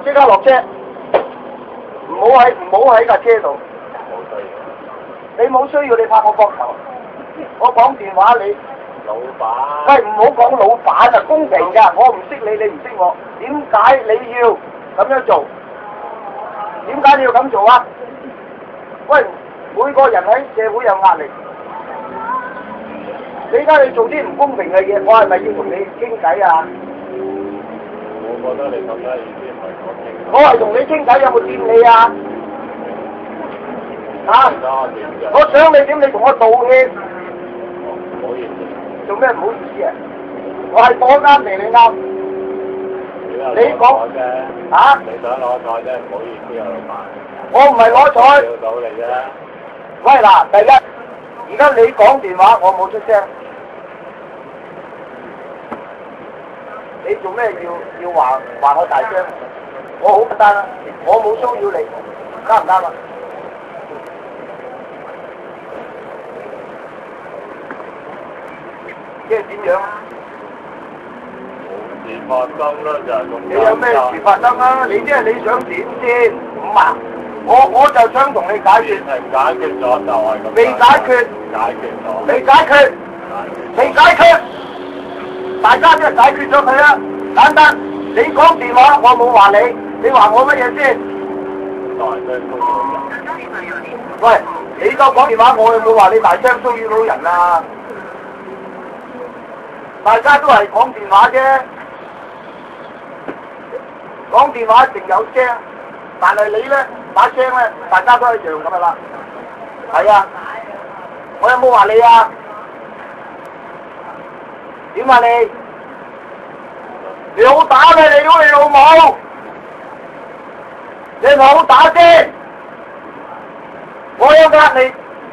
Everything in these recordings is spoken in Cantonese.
即刻落車，唔好喺架車度。你冇需要你拍我膊頭，我講電話你。老闆。喂，唔好講老闆啊，公平㗎，我唔識你，你唔識我，點解你要咁樣做？點解你要咁做啊？喂，每個人喺社會有壓力，你而家你做啲唔公平嘅嘢，我係咪要同你傾偈啊？我覺得你咁樣意思唔係我傾。我係同你傾偈，有冇掂你啊？啊！我想你點，你同我道歉。唔好意思。做咩唔好意思啊？我係講啱定你啱？你講嚇？你想攞彩啫，唔好意思啊，老闆。我唔係攞彩。叫到你啫。喂嗱，第一，而家你講電話，我冇出聲。你做咩要話我大聲？我好簡單啦，我冇騷擾你，啱唔啱啊？即係點樣？冇事發生啦，就係咁。你有咩事發生啊？你即係你想點先？唔啊！我就想同你解決。解決咗就係咁。未解決。解決咗。未解決。未解決。大家即係解決咗佢啦，簡單。你講電話，我冇話你，你話我乜嘢先？喂，你夠講電話，我有冇話你大聲騷擾到人啊？大家都係講電話啫，講電話一定有聲，但係你咧把聲咧，大家都一樣咁噶啦。係啊，我有冇話你啊？點啊你？你好打嘅，你屌你老母！你唔好打先，我有壓力，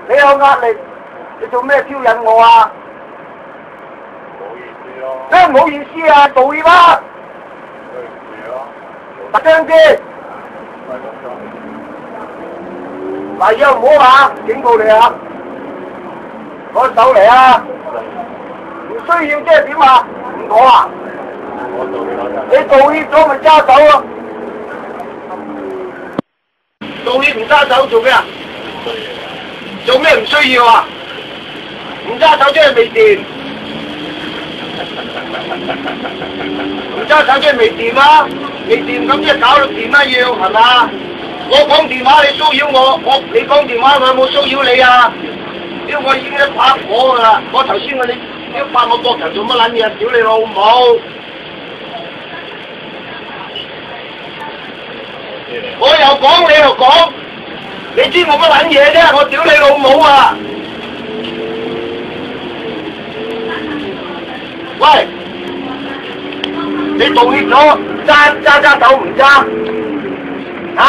你有壓力，你做咩挑釁我啊？真唔好意思啊，道歉啦！大聲啲！嗱，以後唔好話，警告你啊！攞手嚟啊！唔需要即係點啊？唔講啊！你道歉咗咪揸手咯？道歉唔揸手做咩啊？做咩唔需要啊？唔揸手即係未掂。唔揸手即係未掂啦，未掂咁即係搞到掂啦要係嘛？我講電話你騷擾我你講電話我有冇騷擾你啊？屌我已經一拍火噶啦！我頭先你一拍我膊頭做乜撚嘢？屌你老母！我又講你又講，你知我乜撚嘢啫？我屌你老母啊！喂！你道歉咗，揸手唔揸？嚇？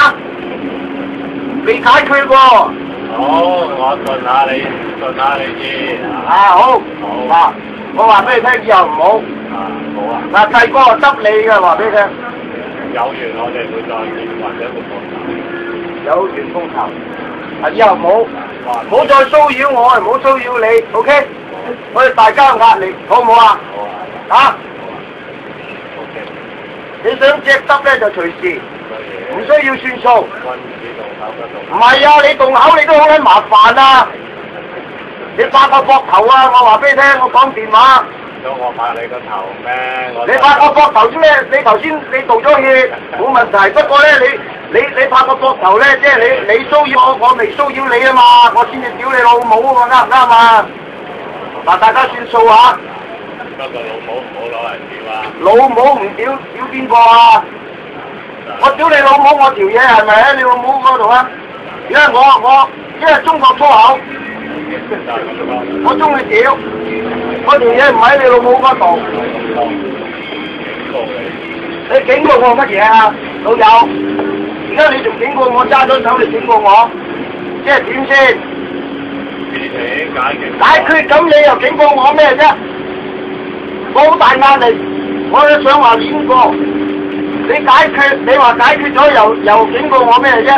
未解決喎。好，我信下你先。好。好。嗱，我話俾你聽，以後唔好。好啊。嗱，細哥執你嘅，話俾你聽。有緣我哋會再見，或者會報仇。有緣報仇。以後唔好再騷擾我，唔好騷擾你 ，OK？我哋大家有壓力，好唔好啊？好啊。你想隻汁咧就隨時，唔需要算數。唔係啊，你動口你都好撚麻煩啊！你拍我膊頭啊！我話俾你聽，我講電話。咁我拍你個頭咩？你拍我膊頭先咩？你頭先你道咗歉，冇問題。不過咧，你拍我膊頭咧，即係你騷擾我未騷擾你啊嘛，我先至屌你老母啊嘛，啱唔啱啊？嗱，大家算數啊！不過老母唔好攞嚟屌啊！老母唔屌邊個啊？我屌你老母，我條嘢係咪喺你老母嗰度啊？因為因為中國粗口，我中意屌，我條嘢唔喺你老母嗰度。你警告我乜嘢啊，老友？而家你仲警告我揸咗手，你警告我，即係點先？解決咁你又警告我咩啫？我好大壓力，我都想話練過。你解決，你話解決咗又警告我咩啫？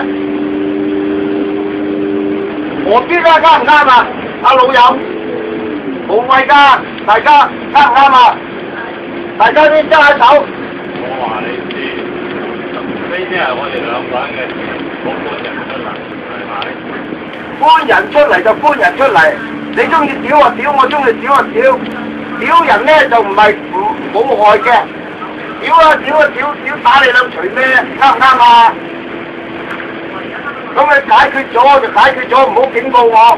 我邊啦，啱唔啱啊？阿老友，無謂㗎，大家啱唔啱啊？大家都揸下手。我話你知，呢係我哋兩個人嘅冇搬人出嚟，係咪？搬人出嚟就搬人出嚟，你中意屌就屌，我中意屌就屌。屌人咧就唔係冇害嘅，屌打你兩錘咩？啱唔啱啊？咁你解決咗就解決咗，唔好警告我。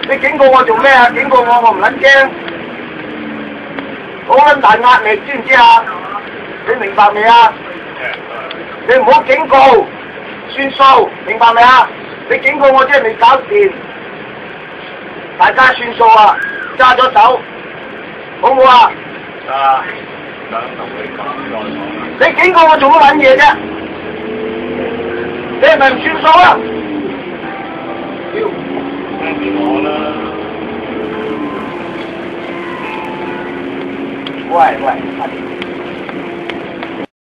你警告我做咩啊？警告我唔撚驚。好撚大壓力，知唔知啊？你明白未啊？你唔好警告，算數，明白未啊？你警告我即係未搞掂，大家算數啊，揸咗手，好唔好啊？啊，想同你講再講啦。你警告我做乜撚嘢啫？你係咪唔算數啊？聽住我啦。喂，